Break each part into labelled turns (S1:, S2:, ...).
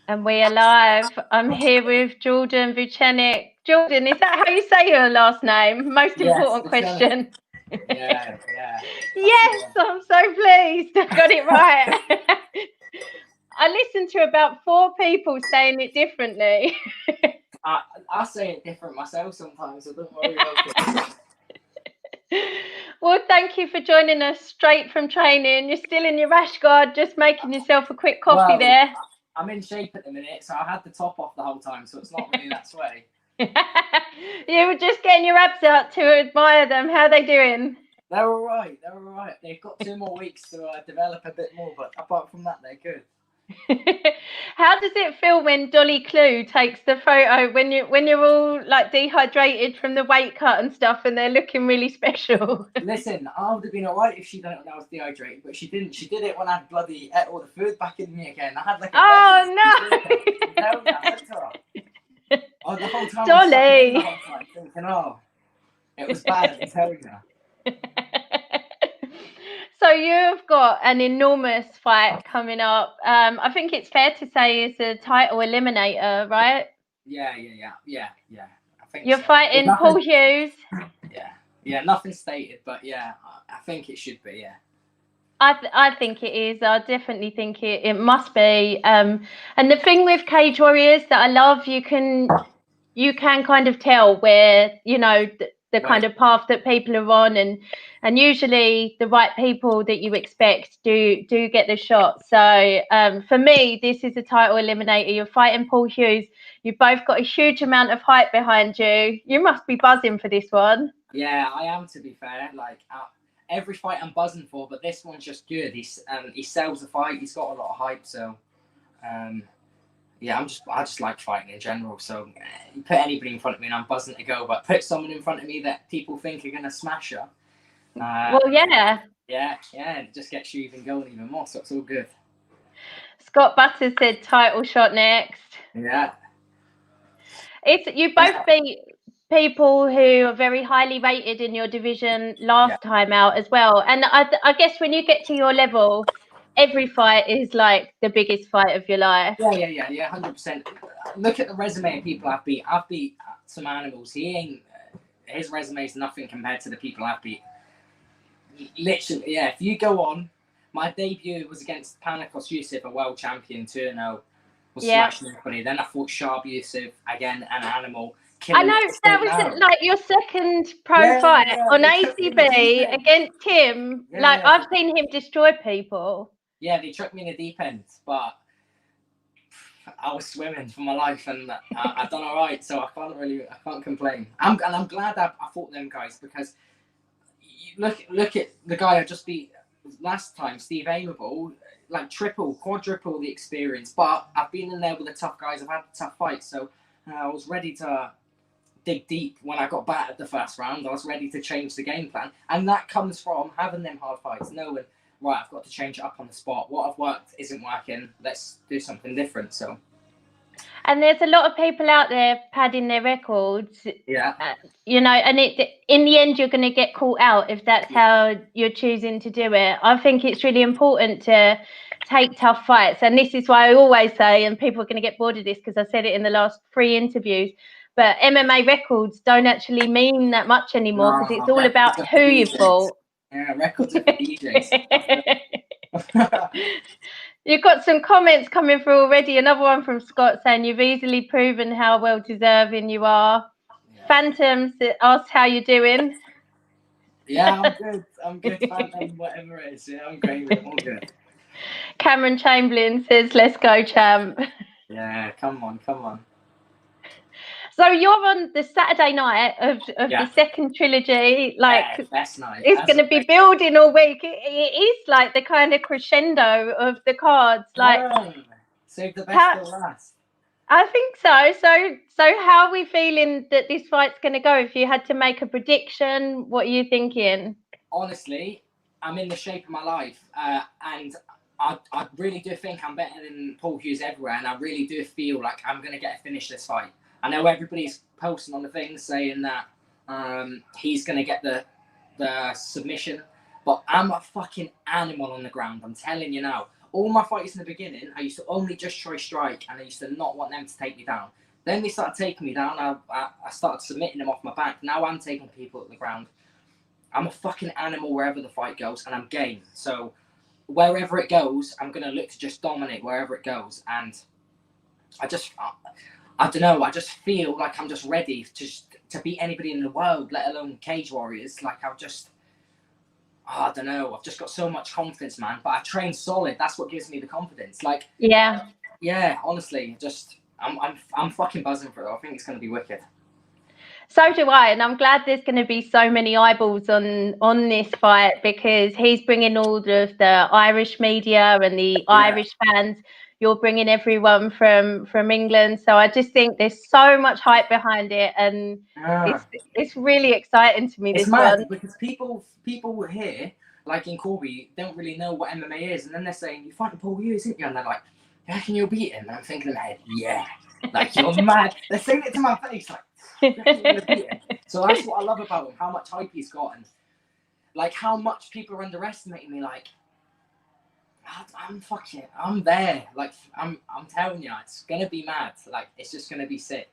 S1: And we are live. I'm here with Jordan Vucenic. Jordan, is that how you say your last name? Most
S2: Yes,
S1: important
S2: Vucenic.
S1: question.
S2: Yeah, yeah. That's the
S1: Yes,
S2: one.
S1: I'm so pleased. I got it right. I listened to about 4 people saying it differently.
S2: I say it different myself sometimes, so don't worry about it.
S1: Well, thank you for joining us straight from training. You're still in your rash guard, just making yourself a quick coffee
S2: Well,
S1: there.
S2: I'm in shape at the minute, so I had the top off the whole time, so it's not really that sway.
S1: You were just getting your abs out to admire them. How are they doing?
S2: They're all right. They're all right. They've got 2 more weeks to develop a bit more, but apart from that, they're good.
S1: How does it feel when Dolly Clue takes the photo when you're all like dehydrated from the weight cut and stuff, and they're looking really special?
S2: Listen, I would have been alright if she done it when I was dehydrated, but she didn't. She did it when I had bloody ate all the food back in me again. I had like a
S1: Oh
S2: belly.
S1: no,
S2: I'm telling you, I said to her. Oh, the whole time I was sucking in the
S1: Dolly!
S2: whole time, thinking, oh, it was bad. I'm telling you.
S1: So you've got an enormous fight coming up. I think it's fair to say it's a title eliminator, right?
S2: Yeah. I think
S1: You're
S2: so. There's
S1: fighting Paul
S2: nothing.
S1: Hughes.
S2: Yeah, nothing stated, but yeah, I think it should be. Yeah.
S1: I think it is. I definitely think it must be. And the thing with Cage Warriors that I love, you can kind of tell where the kind
S2: Wait.
S1: of path that people are on, and usually the right people that you expect do get the shot. So for me, this is a title eliminator. You're fighting Paul Hughes. You've both got a huge amount of hype behind you. You must be buzzing for this one.
S2: Yeah, I am. To be fair, like every fight I'm buzzing for, but this one's just good. He sells the fight. He's got a lot of hype. So um, yeah, I just like fighting in general. So you put anybody in front of me, and I'm buzzing to go. But put someone in front of me that people think are gonna smash her.
S1: Well, yeah.
S2: Yeah, it just gets you even going even more. So it's all good.
S1: Scott Butters said title shot next.
S2: Yeah.
S1: It's you both beat people who are very highly rated in your division
S2: Yeah.
S1: last time out as well. And I guess when you get to your level, every fight is like the biggest fight of your life.
S2: Yeah, 100%. Look at the resume of people I've beat. I've beat some animals. His resume is nothing compared to the people I've beat. Literally, yeah. If you go on, my debut was against Panikos Yusuf, a world champion, 2-0. Was smashing everybody. Then I fought Sharp Yusuf, again, an animal.
S1: I know that was like your second pro fight on ACB against him. Like I've seen him destroy people.
S2: Yeah, they chucked me in the deep end, but I was swimming for my life, and I done all right. So I can't complain. I'm glad I fought them guys, because you look at the guy I just beat last time, Steve Amable, like quadruple the experience. But I've been in there with the tough guys. I've had tough fights, so I was ready to dig deep when I got battered the first round. I was ready to change the game plan, and that comes from having them hard fights, knowing, right, I've got to change it up on the spot. What I've worked isn't working. Let's do something different. So.
S1: And there's a lot of people out there padding their records.
S2: Yeah.
S1: And in the end, you're going to get caught out if that's how you're choosing to do it. I think it's really important to take tough fights. And this is why I always say, and people are going to get bored of this because I said it in the last 3 interviews, but MMA records don't actually mean that much anymore, because it's all about who you fought.
S2: Yeah, records are for DJs.
S1: You've got some comments coming through already. Another one from Scott saying you've easily proven how well deserving you are. Yeah. Phantoms asks how you're doing.
S2: Yeah, I'm good. Phantom, whatever it is. Yeah, I'm great. I'm all good.
S1: Cameron Chamberlain says, "Let's go, champ."
S2: Yeah, come on.
S1: So you're on the Saturday night of the second trilogy. Like,
S2: best night.
S1: It's going to be building all week. It is like the kind of crescendo of the cards. Like,
S2: save the best for last.
S1: I think so. So how are we feeling that this fight's going to go? If you had to make a prediction, what are you thinking?
S2: Honestly, I'm in the shape of my life, and I really do think I'm better than Paul Hughes everywhere, and I really do feel like I'm going to get to finish this fight. I know everybody's posting on the thing saying that he's going to get the submission, but I'm a fucking animal on the ground. I'm telling you now. all my fights in the beginning, I used to only just try strike, and I used to not want them to take me down. Then they started taking me down. I started submitting them off my back. Now I'm taking people at the ground. I'm a fucking animal wherever the fight goes, and I'm game. So wherever it goes, I'm going to look to just dominate wherever it goes. And I don't know, I just feel like I'm just ready to beat anybody in the world, let alone Cage Warriors. Like, I don't know, I've just got so much confidence, man. But I train solid. That's what gives me the confidence. Like, yeah, honestly, I'm fucking buzzing for it. I think it's going to be wicked.
S1: So do I, and I'm glad there's going to be so many eyeballs on this fight, because he's bringing all of the Irish media and the Irish fans. You're bringing everyone from England, so I just think there's so much hype behind it, and it's really exciting to me.
S2: It's
S1: this
S2: mad
S1: one,
S2: because people here, like in Corby, don't really know what MMA is, and then they're saying, "You fighting Paul Hughes, isn't you?" And they're like, "How can you beat him?" And I'm thinking in my head, "Yeah, like, you're mad." They're saying it to my face, like, so that's what I love about him, how much hype he's got, and like how much people are underestimating me. Like, I'm there. Like, I'm telling you, it's gonna be mad. Like, it's just gonna be sick.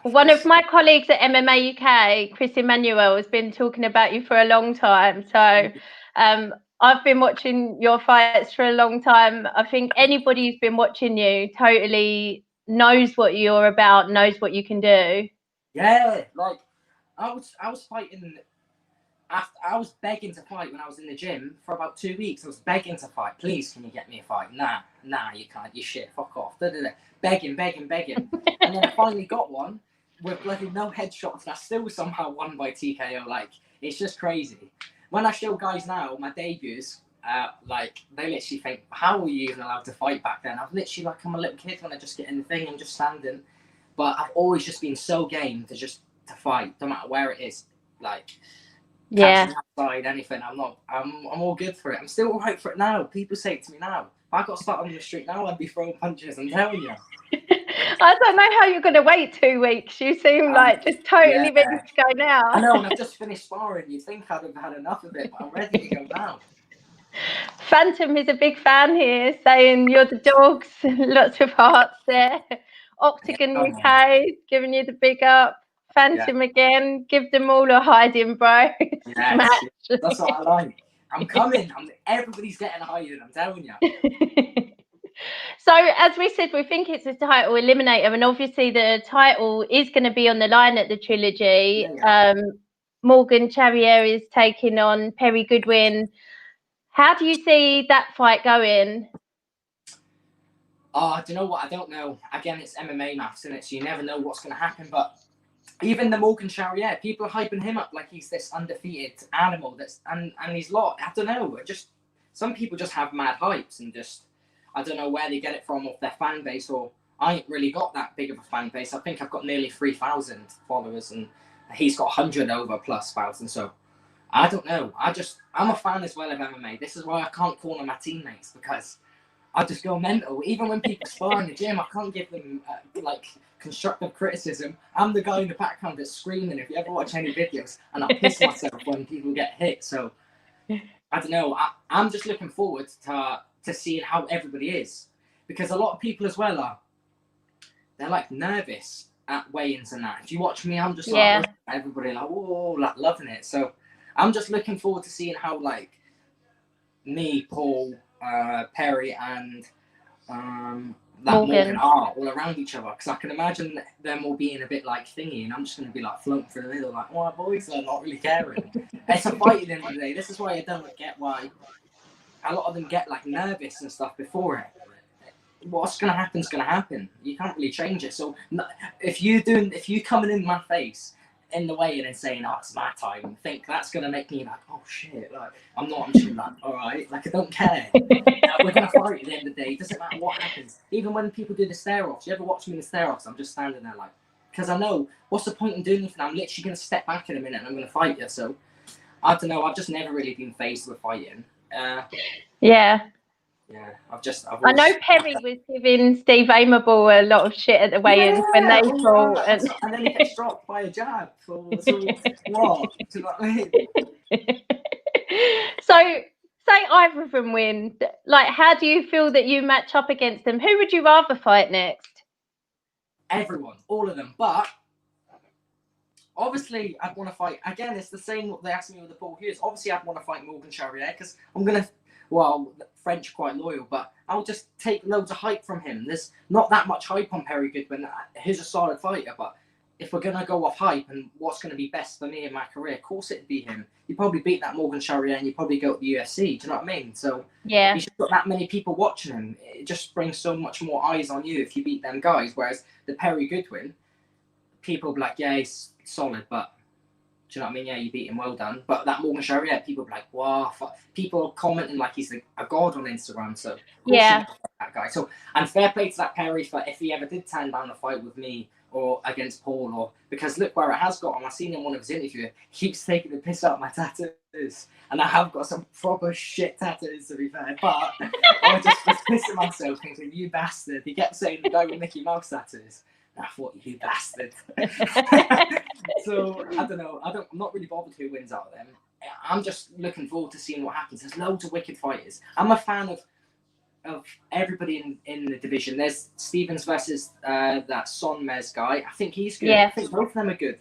S1: One of my colleagues at MMA UK, Chris Emmanuel, has been talking about you for a long time. So I've been watching your fights for a long time. I think anybody who's been watching you totally knows what you're about, knows what you can do.
S2: Yeah, like I was fighting. I was begging to fight when I was in the gym for about 2 weeks. I was begging to fight. Please, can you get me a fight? Nah, you can't. You shit. Fuck off. Begging. And then I finally got one with bloody no headshots, and I still somehow won by TKO. Like, it's just crazy. When I show guys now my debuts, like, they literally think, how were you even allowed to fight back then? I'm literally like, I'm a little kid when I just get in the thing and just standing. But I've always just been so game to fight, no matter where it is. Like, catching outside, anything. I'm all good for it. I'm still all right for it now. People say it to me now. If I got to start on the street now, I'd be throwing punches, I'm telling you.
S1: I don't know how you're going to wait 2 weeks. You seem like just totally ready to go now.
S2: I know, and I've just finished sparring. You'd think I'd have had enough of it, but I'm ready to go now.
S1: Phantom is a big fan here, saying you're the dogs. Lots of hearts there. Octagon UK giving you the big up. Phantom again. Give them all a hiding, bro.
S2: Yes, that's what I like. I'm coming. Everybody's getting a hiding, I'm telling you.
S1: So, as we said, we think it's a title eliminator, and obviously the title is going to be on the line at the trilogy. Morgan Charrier is taking on Perry Goodwin. How do you see that fight going?
S2: Oh, do you know what? I don't know. Again, it's MMA maths, isn't it? So you never know what's going to happen. But even the Morgan Charrier, people are hyping him up like he's this undefeated animal. And he's lot. I don't know. Some people just have mad hypes, and just, I don't know where they get it from, off their fan base, or I ain't really got that big of a fan base. I think I've got nearly 3,000 followers, and he's got 100 over plus thousand. So I don't know. I'm a fan as well of MMA. This is why I can't corner my teammates, because I just go mental. Even when people spar in the gym, I can't give them like constructive criticism. I'm the guy in the background that's screaming. If you ever watch any videos, and I piss myself when people get hit. So I don't know. I'm just looking forward to seeing how everybody is, because a lot of people as well they're like nervous at weigh-ins and that. If you watch me, I'm just like, everybody like, whoa, like loving it. So I'm just looking forward to seeing how, like, me, Paul, Perry, and Morgan are all around each other, because I can imagine them all being a bit like thingy, and I'm just going to be like floating through the middle, like, oh, boys are not really caring. It's a fight at the end of the day. This is why I don't get why a lot of them get like nervous and stuff before it. What's going to happen is going to happen. You can't really change it. So if you coming in my face in the way and saying, oh, it's my time, I think that's going to make me like, oh shit, like I'm just like, all right, like I don't care. We're going to fight at the end of the day. It doesn't matter what happens. Even when people do the stare-offs, you ever watch me in the stare-offs, I'm just standing there like, because I know, what's the point in doing anything? I'm literally going to step back in a minute and I'm going to fight you. So I don't know, I've just never really been faced with fighting. I
S1: know Perry was giving Steve Amable a lot of shit at the weigh-ins when they fought,
S2: and then he gets dropped by a jab. So what? Do you know what I mean?
S1: say either of them win, like, how do you feel that you match up against them? Who would you rather fight next?
S2: Everyone, all of them. But obviously, I'd want to fight. Again, it's the same what they asked me with the Paul Hughes. Obviously, I'd want to fight Morgan Charrier because I'm going to, well, French are quite loyal, but I'll just take loads of hype from him. There's not that much hype on Perry Goodwin. He's a solid fighter, but if we're going to go off hype and what's going to be best for me in my career, of course it'd be him. You probably beat that Morgan Charrier and you probably go to the UFC. Do you know what I mean? So
S1: Yeah,
S2: he's just got that many people watching him. It just brings so much more eyes on you if you beat them guys. Whereas the Perry Goodwin, people be like, yeah, he's solid, but do you know what I mean? Yeah, you beat him, well done. But that Morgan Charrier, people be like, wow. People are commenting like he's a god on Instagram. So
S1: yeah,
S2: that guy. So, and fair play to that Perry for if he ever did turn down a fight with me or against Paul, or because look where it has got him. I've seen in one of his interviews, he keeps taking the piss out of my tattoos, and I have got some proper shit tattoos to be fair. But I just was pissing myself, thinking, "You bastard!" He kept saying the guy with Mickey Mouse tattoos. And I thought, "You bastard." So I don't know. I'm not really bothered who wins out of them. I'm just looking forward to seeing what happens. There's loads of wicked fighters. I'm a fan of everybody in the division. There's Stevens versus that Son Mez guy. I think he's good.
S1: yeah.
S2: I think both of them are good.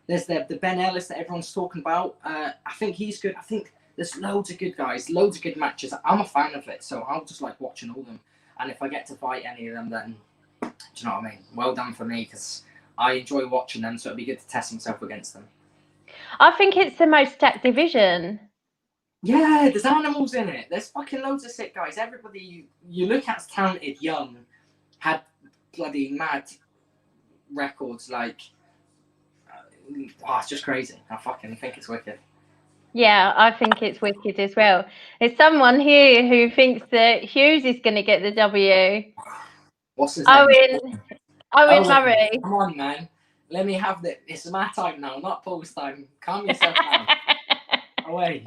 S2: There's the Ben Ellis that everyone's talking about. I think he's good. I think there's loads of good guys, loads of good matches. I'm a fan of it, so I'll just like watching all of them. And if I get to fight any of them, then do you know what I mean? Well done for me, because I enjoy watching them, so it'd be good to test myself against them.
S1: I think it's the most stacked division.
S2: Yeah, there's animals in it. There's fucking loads of sick guys. Everybody you look at's talented, young, had bloody mad records. Like, it's just crazy. I fucking think it's wicked.
S1: Yeah, I think it's wicked as well. There's someone here who thinks that Hughes is going to get the W.
S2: What's his name?
S1: Owen Murray.
S2: Come on, man. Let me have the. It's my time now, not Paul's time. Calm yourself down. Away.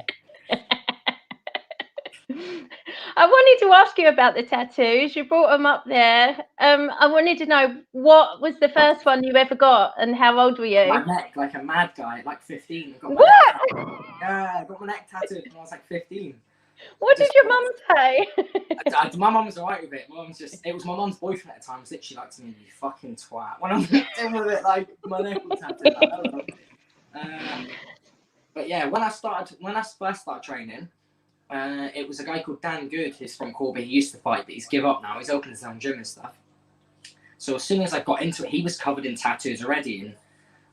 S1: I wanted to ask you about the tattoos. You brought them up there. I wanted to know, what was the first one you ever got, and how old were you?
S2: My neck, like a mad guy, like 15.
S1: What?
S2: Yeah, I got my neck tattooed when I was like 15.
S1: What did your mum say?
S2: My mum was alright with it. It was my mum's boyfriend at the time. It was literally like to me, you fucking twat. When I'm in with it, like my neck was tattooed. Like, I don't know. But yeah, when I first started training, it was a guy called Dan Good. He's from Corby. He used to fight, but he's give up now. He's opened his own gym and stuff. So as soon as I got into it, he was covered in tattoos already, and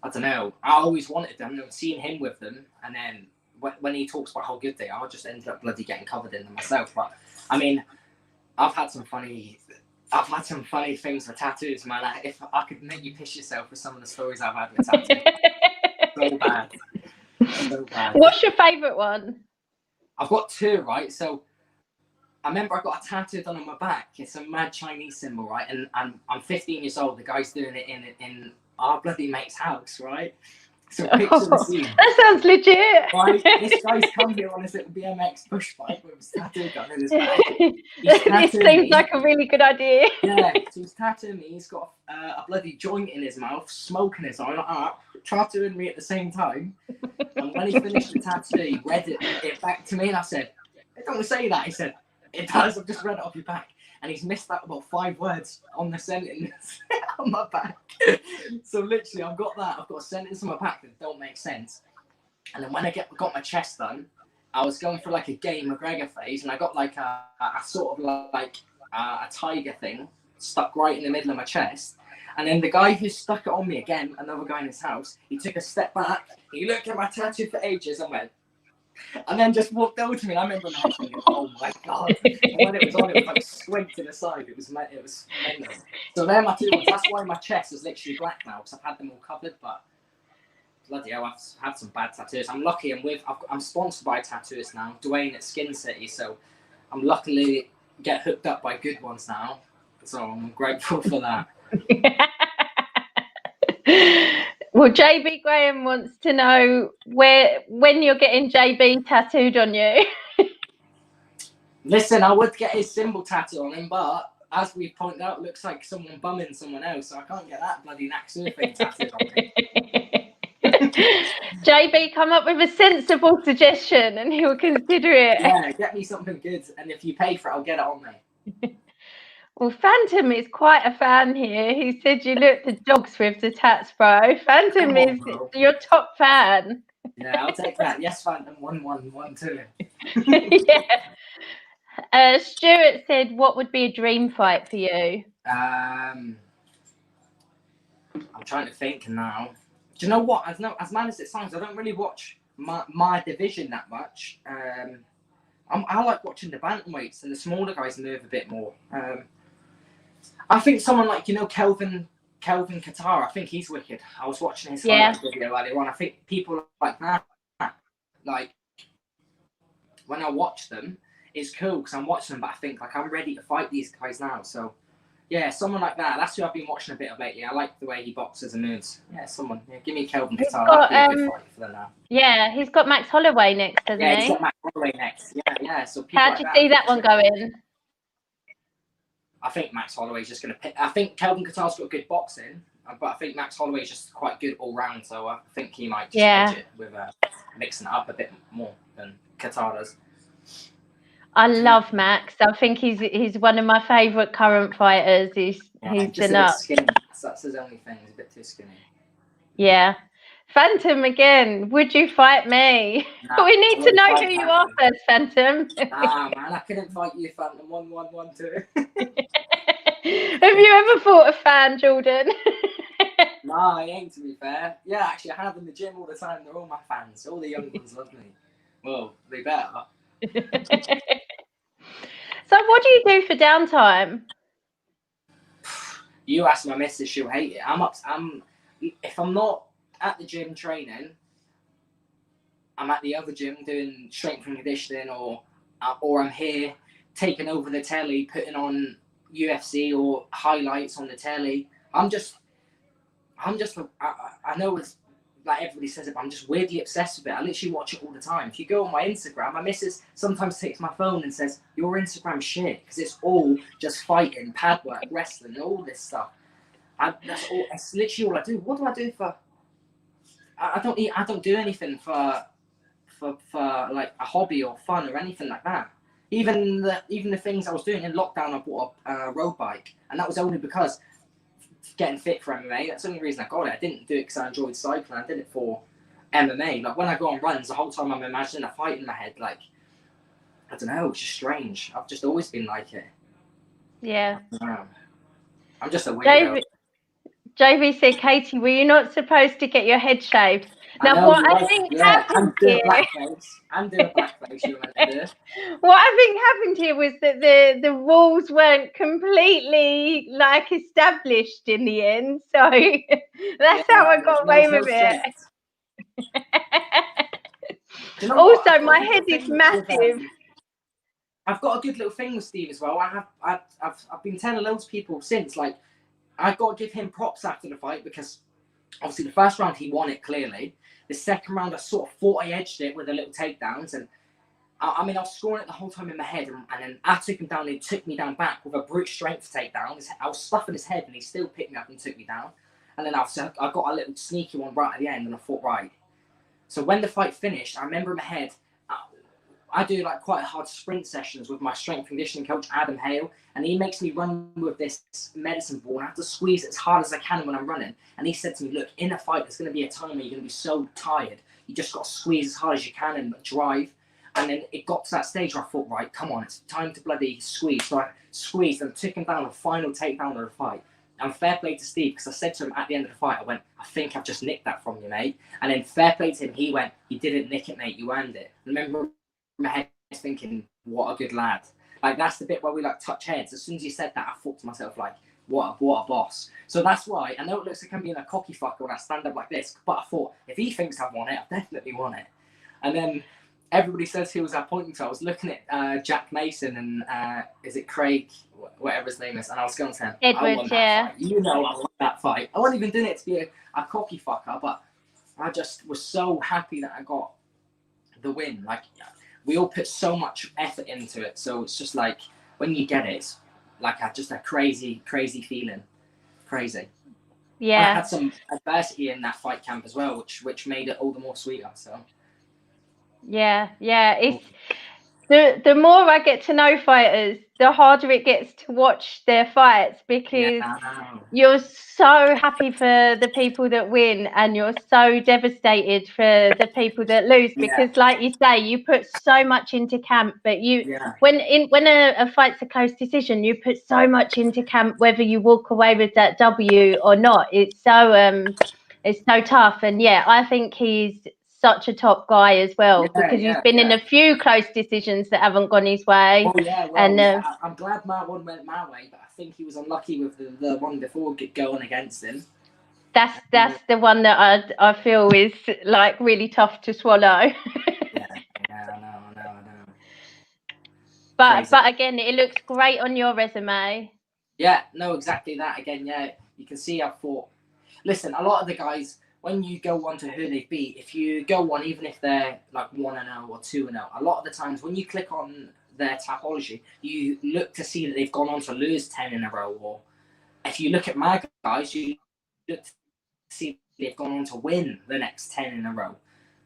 S2: I don't know. I always wanted them. And seeing him with them, and then when he talks about how good they are, I just ended up bloody getting covered in them myself. But I mean, I've had some funny things with tattoos, man. If I could make you piss yourself with some of the stories I've had with tattoos, so bad. So bad.
S1: What's your favourite one?
S2: I've got two, right? So I remember I got a tattoo done on my back. It's a mad Chinese symbol, right? And I'm 15 years old. The guy's doing it in our bloody mate's house, right? So picture the scene.
S1: That sounds legit.
S2: Right? This guy's come here on his little BMX push bike with his tattoo gun in his back.
S1: This seems like a really good idea.
S2: Yeah, so he's tattooing me. He's got a bloody joint in his mouth, smoking his eye, like tattooing me at the same time. And when he finished the tattoo, he read it back to me, and I said, "It don't say that." He said, "It does. I've just read it off your back." And he's missed out about 5 words on the sentence on my back. So literally, I've got a sentence on my back that don't make sense. And then when I got my chest done, I was going for like a gay McGregor phase, and I got like a sort of like a tiger thing stuck right in the middle of my chest. And then the guy who stuck it on me again, another guy in his house, he took a step back, he looked at my tattoo for ages and went, and then just walked over to me. And I remember my thinking, "Oh my god!" And when it was on, it was like squint to the side. It was mental. So they're my two ones. That's why my chest is literally black now, because I've had them all covered. But bloody hell, I've had some bad tattoos. I'm lucky. I'm sponsored by tattooists now, Dwayne at Skin City. So I'm luckily get hooked up by good ones now. So I'm grateful for that.
S1: Well, JB Graham wants to know when you're getting JB tattooed on you.
S2: Listen, I would get his symbol tattooed on him, but as we pointed out, it looks like someone bumming someone else, so I can't get that bloody Naxu thing tattooed on me.
S1: JB, come up with a sensible suggestion and he'll consider it.
S2: Yeah, get me something good, and if you pay for it, I'll get it on me.
S1: Well, Phantom is quite a fan here. He said you look the dogs with the tats, bro. Phantom is your top fan.
S2: Yeah, I'll take that. Yes, Phantom. 1-1-1-2.
S1: Yeah. Stuart said, what would be a dream fight for you?
S2: I'm trying to think now. Do you know what? As mad as it sounds, I don't really watch my division that much. I like watching the bantamweights, and the smaller guys move a bit more. I think someone like, Kelvin Qatar, I think he's wicked. I was watching his highlight video earlier on. I think people like that, like, when I watch them, it's cool because I'm watching them, but I think, like, I'm ready to fight these guys now. So, yeah, someone like that. That's who I've been watching a bit of lately. I like the way he boxes and moves. Yeah, someone. Yeah, give me Kelvin Qatar. That'd be a good fight for them now.
S1: Yeah, he's got Max Holloway next, hasn't he?
S2: Yeah, he's got Max Holloway next. Yeah. So people
S1: how do you see that one going?
S2: I think Max Holloway's just going to pick. I think Kelvin Qatar's got good boxing, but I think Max Holloway's just quite good all round. So I think he might just edge it with mixing it up a bit more than Qatar does.
S1: I love Max. I think he's one of my favourite current fighters. He's
S2: just a bit skinny. That's his only thing. He's a bit too skinny.
S1: Yeah. Phantom again. Would you fight me? Nah, we need to know who you are first, Phantom.
S2: Ah, man, I couldn't fight you, Phantom. 1-1-1-2.
S1: Have you ever fought a fan, Jordan?
S2: Nah, I ain't, to be fair. Yeah, actually, I have in the gym all the time. They're all my fans. All the young ones love me. Well, they better.
S1: So what do you do for downtime?
S2: You ask my missus, she'll hate it. If I'm not at the gym training, I'm at the other gym doing strength and conditioning, or I'm here taking over the telly, putting on UFC or highlights on the telly. I know it's like everybody says it, but I'm just weirdly obsessed with it. I literally watch it all the time. If you go on my Instagram, my missus sometimes takes my phone and says, your Instagram's shit, because it's all just fighting, pad work, wrestling, all this stuff. That's literally all I do. What do I do for? I don't do anything for like a hobby or fun or anything like that. Even the things I was doing in lockdown, I bought a road bike, and that was only because getting fit for MMA. That's the only reason I got it. I didn't do it because I enjoyed cycling. I did it for MMA. Like, when I go on runs, the whole time I'm imagining a fight in my head. Like, I don't know, it's just strange. I've just always been like it.
S1: Yeah.
S2: I'm just a weirdo.
S1: JV said, Katie, were you not supposed to get your head shaved? Now, what I think happened here...
S2: And do a blackface, you were meant to do.
S1: What I think happened here was that the rules weren't completely, like, established in the end. So that's how I got away with it. You know also, my head is massive.
S2: I've got a good little thing with Steve as well. I've been telling loads of people since, like, I've got to give him props after the fight, because obviously the first round he won it clearly. The second round I sort of thought I edged it with the little takedowns, and I mean I was scoring it the whole time in my head, and then I took him down and he took me down back with a brute strength takedown. I was stuffing his head and he still picked me up and took me down. And then I got a little sneaky one right at the end, and I thought, right. So when the fight finished, I remember in my head, I do like quite hard sprint sessions with my strength conditioning coach, Adam Hale, and he makes me run with this medicine ball, and I have to squeeze it as hard as I can when I'm running. And he said to me, look, in a fight, there's going to be a time where you're going to be so tired, you just got to squeeze as hard as you can and drive. And then it got to that stage where I thought, right, come on, it's time to bloody squeeze. So I squeezed and took him down the final takedown of the fight. And fair play to Steve, because I said to him at the end of the fight, I went, I think I've just nicked that from you, mate. And then fair play to him, he went, you didn't nick it, mate, you earned it. And remember, my head is thinking, what a good lad. Like, that's the bit where we like touch heads. As soon as he said that, I thought to myself, like, what a boss. So that's why I know it looks like I'm being a cocky fucker when I stand up like this, but I thought, if he thinks I've won it, I've definitely won it. And then everybody says who was I pointing to. I was looking at Jack Mason and is it Craig, whatever his name is, and I was going to him,
S1: Edward, yeah.
S2: You know I won that fight. I wasn't even doing it to be a cocky fucker, but I just was so happy that I got the win. Like, we all put so much effort into it, so it's just like, when you get it, it's like just a crazy feeling. Crazy. And I
S1: Yeah.
S2: had some adversity in that fight camp as well, which made it all the more sweeter. So
S1: Yeah. It's the more I get to know fighters, the harder it gets to watch their fights,
S2: yeah,
S1: because
S2: I know.
S1: you're so happy for the people that win and you're so devastated for the people that lose,
S2: Yeah,
S1: because like you say, you put so much into camp, but
S2: yeah,
S1: when a fight's a close decision, you put so much into camp whether you walk away with that W or not. It's so tough. And yeah, I think he's such a top guy as well,
S2: yeah,
S1: because he's
S2: yeah,
S1: been in
S2: yeah.
S1: a few close decisions that haven't gone his way.
S2: Oh yeah, well,
S1: And
S2: yeah. I'm glad my one went my way, but I think he was unlucky with the one before going against him.
S1: that's the one that I feel is like really tough to swallow.
S2: Yeah, yeah, I know.
S1: but
S2: Crazy.
S1: again, it looks great on your resume.
S2: Yeah, no, exactly that. Again, yeah, you can see I've fought. Listen, a lot of the guys, when you go on to who they beat, if you go on, even if they're like 1-0 or 2-0, a lot of the times when you click on their Tapology, you look to see that they've gone on to lose 10 in a row. Or if you look at my guys, you look to see they've gone on to win the next 10 in a row.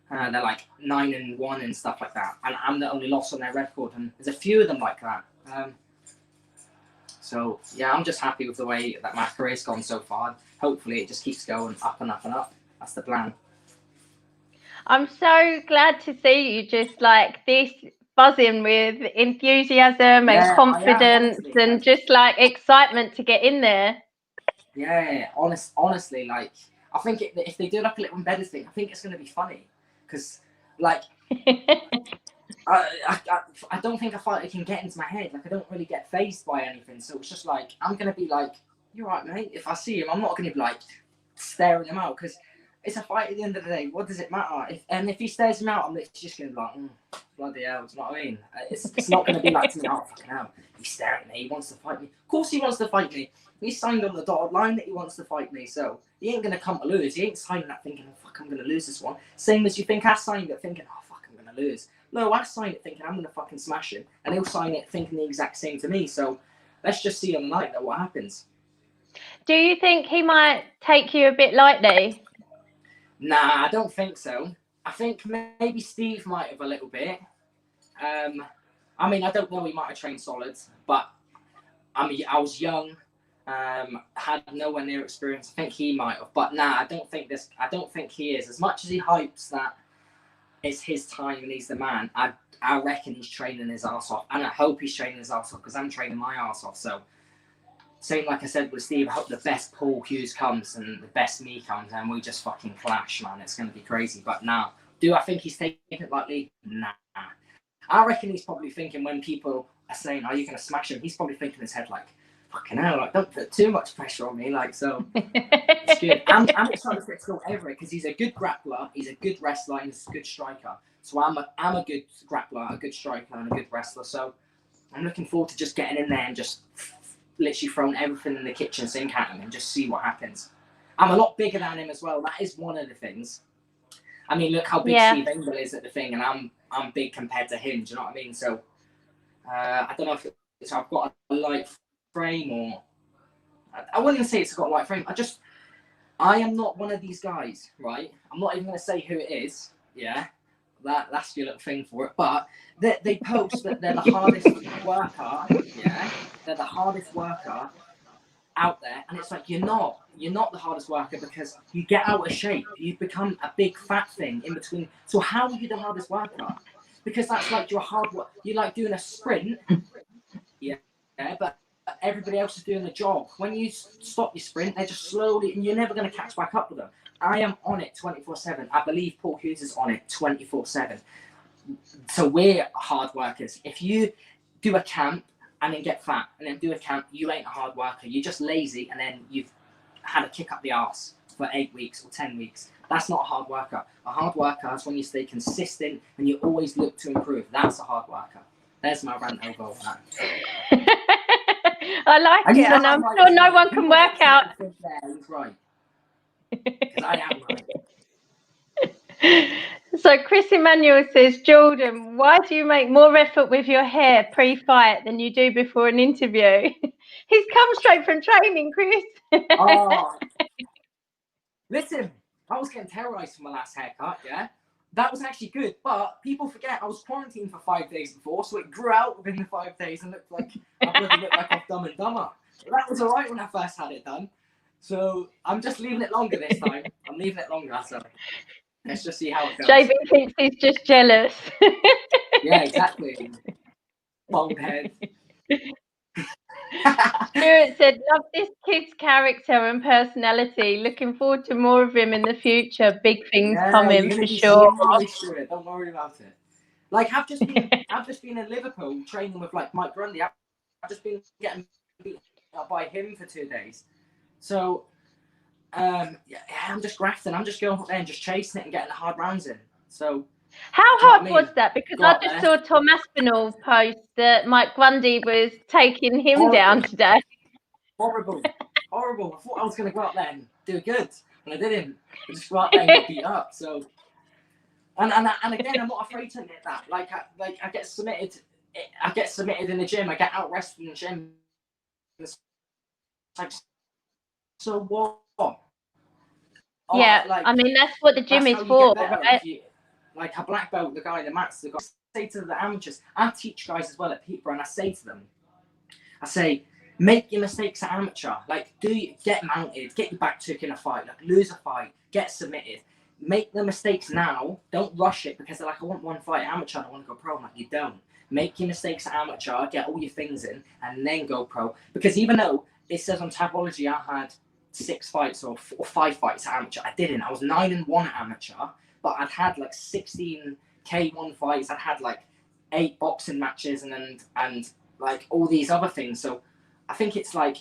S2: They're like 9-1 and stuff like that. And I'm the only loss on their record. And there's a few of them like that. So yeah, I'm just happy with the way that my career's gone so far. Hopefully it just keeps going up and up and up. That's the plan.
S1: I'm so glad to see you just like this, buzzing with enthusiasm and
S2: Yeah, I am,
S1: confidence
S2: honestly.
S1: and just like excitement to get in there.
S2: Yeah, honestly, like, I think if they do like a little embedded thing, I think it's going to be funny. Because, like, I don't think a fighter can get into my head. Like, I don't really get fazed by anything. So it's just like, I'm going to be like, you're right, mate. If I see him, I'm not going to be like staring him out. Because it's a fight at the end of the day. What does it matter? If he stares him out, I'm just going to be like, bloody hell. Do you know what I mean? It's not going to be like to me, oh, fucking hell. He's staring at me. He wants to fight me. Of course he wants to fight me. He signed on the dotted line that he wants to fight me. So he ain't going to come to lose. He ain't signing that thinking, oh, fuck, I'm going to lose this one. Same as you think I signed it thinking, oh, fuck, I'm going to lose. No, I signed it thinking I'm going to fucking smash him. And he'll sign it thinking the exact same to me. So let's just see on the night that what happens.
S1: Do you think he might take you a bit lightly?
S2: Nah, I don't think so. I think maybe Steve might have a little bit. I mean, I don't know. He might have trained solid, but I mean, I was young, had nowhere near experience. I think he might have, but nah, I don't think he is. As much as he hypes that it's his time and he's the man, I reckon he's training his ass off, and I hope he's training his ass off because I'm training my ass off. So, same like I said with Steve, I hope the best Paul Hughes comes and the best me comes, and we just fucking clash, man. It's going to be crazy. But now, do I think he's taking it lightly? Nah. I reckon he's probably thinking when people are saying, "Are you going to smash him?" He's probably thinking in his head like, "Fucking hell! Like, don't put too much pressure on me." Like, so it's good. I'm excited for it to go everywhere because he's a good grappler, he's a good wrestler, and he's a good striker. So I'm a good grappler, a good striker, and a good wrestler. So I'm looking forward to just getting in there and just literally throwing everything in the kitchen sink at him and just see what happens. I'm a lot bigger than him as well. That is one of the things. I mean, look how big Steve Engel is at the thing, and I'm big compared to him. Do you know what I mean? So I don't know if I've got a light frame or I wouldn't even say it's got a light frame. I am not one of these guys, right? I'm not even going to say who it is. Yeah, that's your little thing for it. But they post that they're the hardest worker. Yeah, they're the hardest worker out there, and it's like you're not the hardest worker because you get out of shape, you become a big fat thing in between. So how are you the hardest worker? Because that's like you're hard work, you're like doing a sprint, yeah, but everybody else is doing the jog. When you stop your sprint, they're just slowly, and you're never going to catch back up with them. I am on it 24/7. I believe Paul Hughes is on it 24/7. So we're hard workers. If you do a camp and then get fat and then do a camp, you ain't a hard worker. You're just lazy, and then you've had a kick up the arse for 8 weeks or 10 weeks. That's not a hard worker. A hard worker is when you stay consistent and you always look to improve. That's a hard worker. There's my rant over on that.
S1: I like it, and I'm sure no one can work out.
S2: Yeah, he's right. Because I am right.
S1: So Chris Emmanuel says, Jordan, why do you make more effort with your hair pre-fight than you do before an interview? He's come straight from training, Chris.
S2: Oh, Listen, I was getting terrorized for my last haircut, yeah? That was actually good, but people forget I was quarantined for 5 days before, so it grew out within the 5 days and looked like I bloody looked like I'm Dumb and Dumber. That was alright when I first had it done. So I'm just leaving it longer this time. I'm leaving it longer, so let's just see how it goes.
S1: JB thinks he's just jealous.
S2: Yeah, exactly. Bald head.
S1: Stuart said, love this kid's character and personality. Looking forward to more of him in the future. Big things coming for sure.
S2: Stuart. Don't worry about it. Like I've just been in Liverpool training with like Mike Grundy. I've just been getting beaten up by him for 2 days. So yeah, I'm just grafting. I'm just going up there and just chasing it and getting the hard rounds in. So
S1: how hard was that? Because I just saw Tom Aspinall post that Mike Grundy was taking him down today.
S2: Horrible. I thought I was going to go out there and do good, and I didn't. I just go out there and get beat up. So, and again, I'm not afraid to admit that. Like I get submitted. I get submitted in the gym. I get out rested in the gym. It's like, so what?
S1: Yeah, I mean that's what the gym is for, right?
S2: Like a black belt, the guy in the mats, the guy, I say to the amateurs, I teach guys as well at Peterborough, and I say to them, I say, make your mistakes at amateur. Like, get mounted, get your back took in a fight, like lose a fight, get submitted. Make the mistakes now. Don't rush it because they're like, I want one fight at amateur, I want to go pro. I'm like, you don't. Make your mistakes at amateur, get all your things in, and then go pro. Because even though it says on Tabology I had 6 fights or 5 fights at amateur, I didn't. I was 9-1 at amateur. But I'd had like 16 K1 fights. I'd had like 8 boxing matches and like all these other things. So I think it's like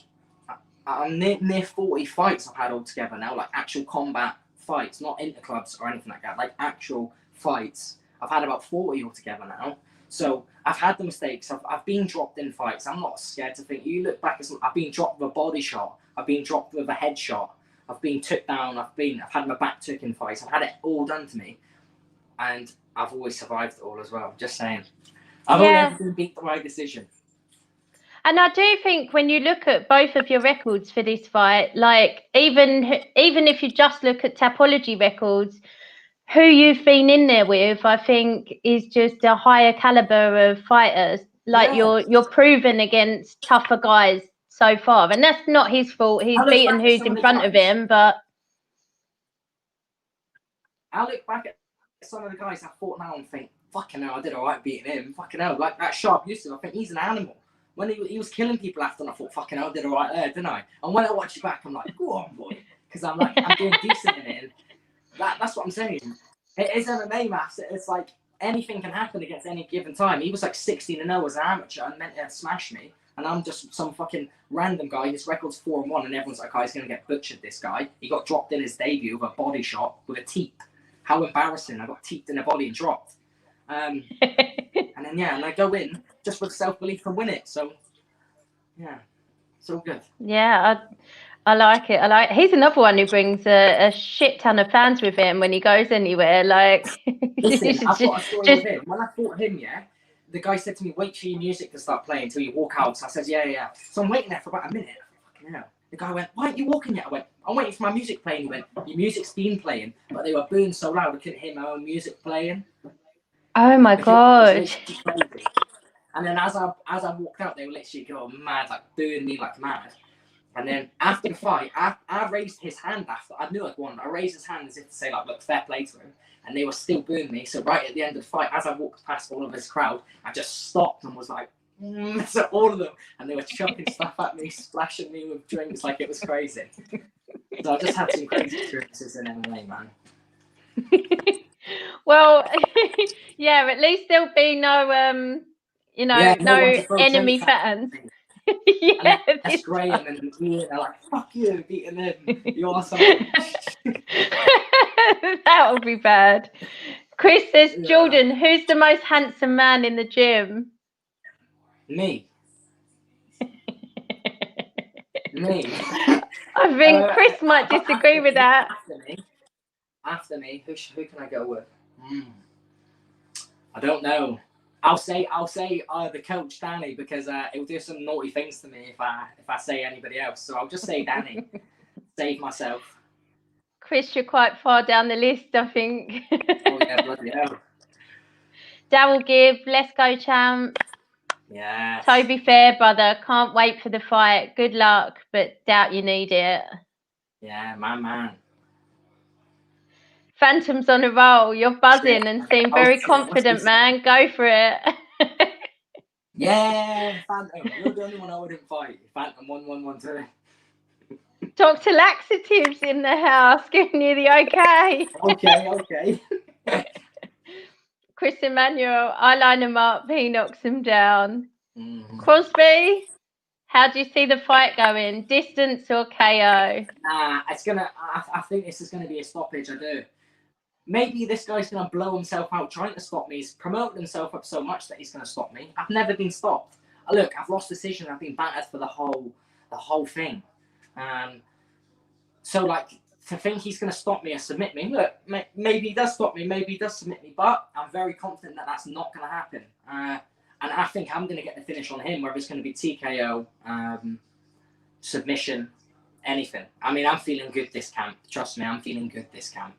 S2: I'm near 40 fights I've had altogether now, like actual combat fights, not interclubs or anything like that, like actual fights. I've had about 40 altogether now. So I've had the mistakes. I've been dropped in fights. I'm not scared to think. You look back at I've been dropped with a body shot. I've been dropped with a headshot. I've been took down. I've had my back took in fights. I've had it all done to me, and I've always survived it all as well. Just saying, I've only ever been beat by decision.
S1: And I do think when you look at both of your records for this fight, like even if you just look at Tapology records, who you've been in there with, I think is just a higher caliber of fighters. Like you're proven against tougher guys so far, and that's not his fault. He's beaten who's in front of him, but
S2: I look back at some of the guys I fought now and think, fucking hell, I did all right beating him. Fucking hell, like that Sharp Yusuf, I think he's an animal. When he was killing people after, and I thought, fucking hell, I did all right there, didn't I? And when I watch it back, I'm like, go on, boy, because I'm doing decent in it. And that's what I'm saying. It is MMA, maths. It's like anything can happen against any given time. He was like 16-0 as an amateur and meant to smash me. And I'm just some fucking random guy. His record's 4-1, and everyone's like, oh, he's going to get butchered, this guy. He got dropped in his debut with a body shot with a teep. How embarrassing. I got teeped in the body and dropped. And then, and I go in just with self-belief and win it. So, yeah, it's all good.
S1: Yeah, I like it. He's another one who brings a shit ton of fans with him when he goes anywhere. Like,
S2: listen, I've got a story with him. When I fought him, the guy said to me, wait for your music to start playing until you walk out. So I said, yeah. So I'm waiting there for about a minute. Fucking hell. The guy went, why aren't you walking yet? I went, I'm waiting for my music playing. He went, your music's been playing, but they were booing so loud I couldn't hear my own music playing.
S1: Oh my God.
S2: And then as I walked out, they were literally going mad, like booing me like mad. And then after the fight, I raised his hand after. I knew I'd won. I raised his hand as if to say, like, look, fair play to him. And they were still booing me. So right at the end of the fight, as I walked past all of his crowd, I just stopped and was like, to all of them. And they were chucking stuff at me, splashing me with drinks like it was crazy. So I just had some crazy experiences in MMA, man.
S1: Well, yeah, at least there'll be no, no enemy fans.
S2: Yeah, that's great. And then me, they're like, fuck you, beating him. You are something.
S1: That would be bad. Chris says, Jordan, who's the most handsome man in the gym?
S2: Me.
S1: I think Chris might disagree with that.
S2: After me, who can I go with? I don't know. I'll say the coach Danny, because he'll do some naughty things to me if I say anybody else. So I'll just say Danny. Save myself.
S1: Chris, you're quite far down the list, I think.
S2: Oh yeah, bloody hell.
S1: Darryl Gibb, Let's Go champ.
S2: Yes.
S1: Toby Fairbrother, can't wait for the fight. Good luck, but doubt you need it.
S2: Yeah, my man.
S1: Phantom's on a roll. You're buzzing and seem very confident, man. Go for it.
S2: Yeah, Phantom. You're the only one I wouldn't fight. Phantom 1112.
S1: Dr. Laxatives in the house, giving you the okay.
S2: Okay.
S1: Chris Emmanuel, I line him up, he knocks him down. Crosby, how do you see the fight going? Distance or KO?
S2: Nah, it's gonna. I think this is gonna be a stoppage. I do. Maybe this guy's gonna blow himself out trying to stop me. He's promoted himself up so much that he's gonna stop me. I've never been stopped. Look, I've lost decision. I've been battered for the whole thing. So like to think he's gonna stop me or submit me. Look, maybe he does stop me. Maybe he does submit me. But I'm very confident that that's not gonna happen. And I think I'm gonna get the finish on him, whether it's gonna be TKO, submission, anything. I mean, I'm feeling good this camp. Trust me, I'm feeling good this camp.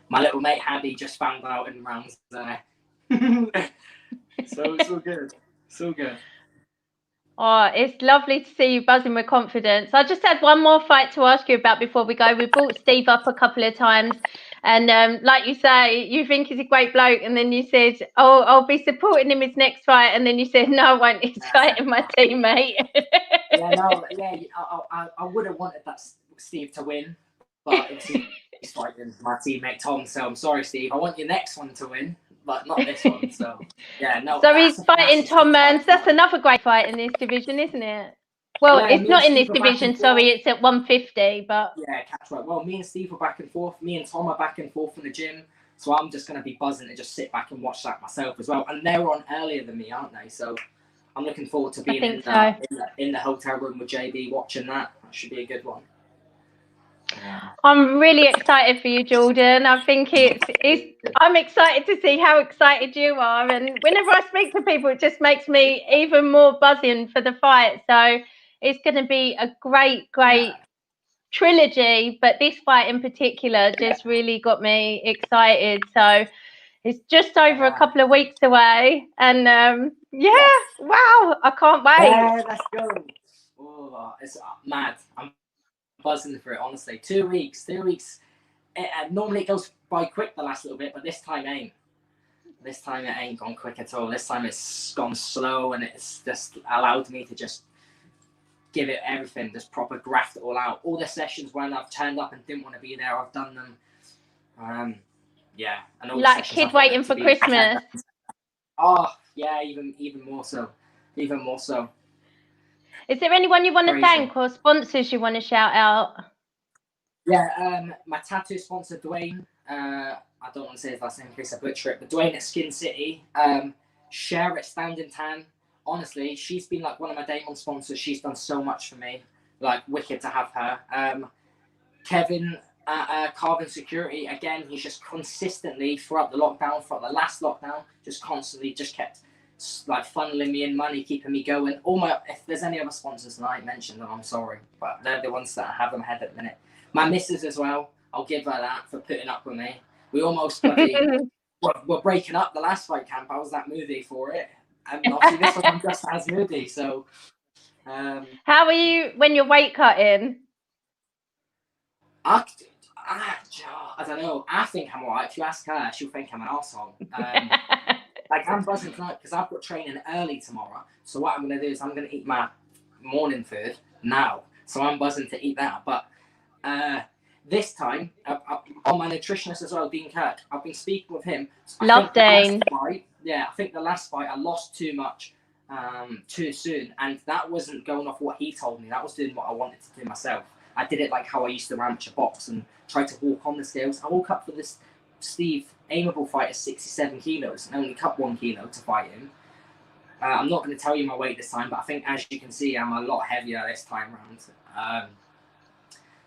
S2: My little mate Haddy just found out in rounds there. So it's all good. It's all good.
S1: Oh, it's lovely to see you buzzing with confidence. I just had one more fight to ask you about before we go. We brought Steve up a couple of times. And like you say, you think he's a great bloke. And then you said, oh, I'll be supporting him his next fight. And then you said, no, I won't. He's fighting my teammate.
S2: I would have wanted that Steve to win. But he's fighting my teammate Tom. So I'm sorry, Steve. I want your next one to win. But not this one, so yeah, no.
S1: So he's fighting Tom Mearns. That's another great fight in this division, isn't it? Well, yeah, it's not in this division, sorry, it's at 150, but...
S2: Yeah, catch right. Well, me and Steve are back and forth. Me and Tom are back and forth in the gym. So I'm just going to be buzzing to just sit back and watch that myself as well. And they're on earlier than me, aren't they? So I'm looking forward to being in the hotel room with JB watching that. That should be a good one. Yeah.
S1: I'm really excited for you, Jordan. I think I'm excited to see how excited you are. And whenever I speak to people, it just makes me even more buzzing for the fight. So it's going to be a great trilogy. But this fight in particular just really got me excited. So it's just over a couple of weeks away. And wow, I can't wait.
S2: Yeah, let's go. Oh, it's mad. I'm buzzing for it, honestly. 2 weeks. Normally it goes by quick the last little bit, but this time ain't. This time it ain't gone quick at all. This time it's gone slow, and it's just allowed me to just give it everything, just proper graft it all out. All the sessions when I've turned up and didn't want to be there, I've done them. And all
S1: like kid waiting for Christmas.
S2: Oh yeah, even more so.
S1: Is there anyone you want to thank or sponsors you want to shout out?
S2: Yeah, my tattoo sponsor, Dwayne. I don't want to say his last name in case I butcher it, but Dwayne at Skin City. Cher at Standing Tan. Honestly, she's been like one of my day one sponsors. She's done so much for me. Like, wicked to have her. Kevin at Carvin Security. Again, he's just consistently throughout the last lockdown, just constantly just kept like funneling me in money, keeping me going. If there's any other sponsors that I mentioned, then I'm sorry, but they're the ones that I have them head at the minute. My missus as well, I'll give her that for putting up with me. We almost we're breaking up the last fight camp. I was that moody for it, and obviously this one I'm just as moody. So,
S1: how are you when you're weight cutting?
S2: I don't know. I think I'm alright. If you ask her, she'll think I'm an arsehole. Like, I'm buzzing tonight because I've got training early tomorrow. So what I'm going to do is I'm going to eat my morning food now. So I'm buzzing to eat that. But this time, on my nutritionist as well, Dean Kirk, I've been speaking with him.
S1: Love Dane.
S2: I think the last fight I lost too much too soon. And that wasn't going off what he told me. That was doing what I wanted to do myself. I did it like how I used to amateur box and try to walk on the scales. I woke up for this Steve aimable fight at 67 kilos and only cut 1 kilo to fight him. I'm not going to tell you my weight this time, but I think, as you can see, I'm a lot heavier this time round.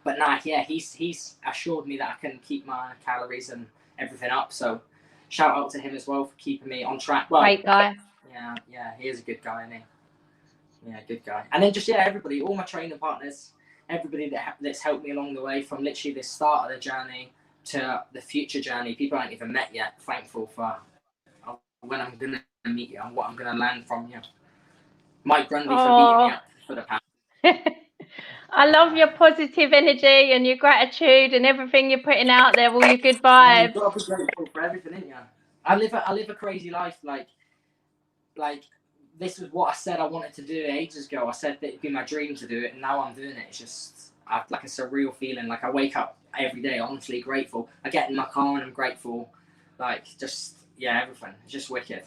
S2: But nah, yeah, he's assured me that I can keep my calories and everything up. So shout out to him as well for keeping me on track. Well,
S1: great guy.
S2: Yeah, he is a good guy, isn't he? Yeah, good guy. And then just everybody, all my training partners, everybody that's helped me along the way, from literally the start of the journey to the future journey. People I haven't even met yet. Thankful for when I'm going to meet you and what I'm going to learn from you. Mike Grundy for beating me up for the past.
S1: I love your positive energy and your gratitude and everything you're putting out there, all your good vibes.
S2: You've got to be grateful for everything, ain't you? I live a crazy life. Like this was what I said I wanted to do ages ago. I said that it'd be my dream to do it, and now I'm doing it. It's just like a surreal feeling. Like I wake up every day, honestly grateful. I get in my car and I'm grateful. Like just everything. It's just wicked.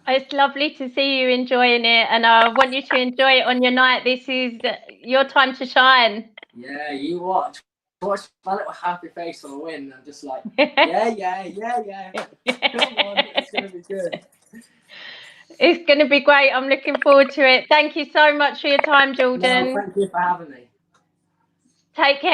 S1: It's lovely to see you enjoying it, and I want you to enjoy it on your night. This is your time to shine.
S2: Yeah, you watch my little happy face on the win. I'm just like, yeah. Come on, it's gonna be good.
S1: It's going to be great. I'm looking forward to it. Thank you so much for your time, Jordan.
S2: No, thank you for having me.
S1: Take care.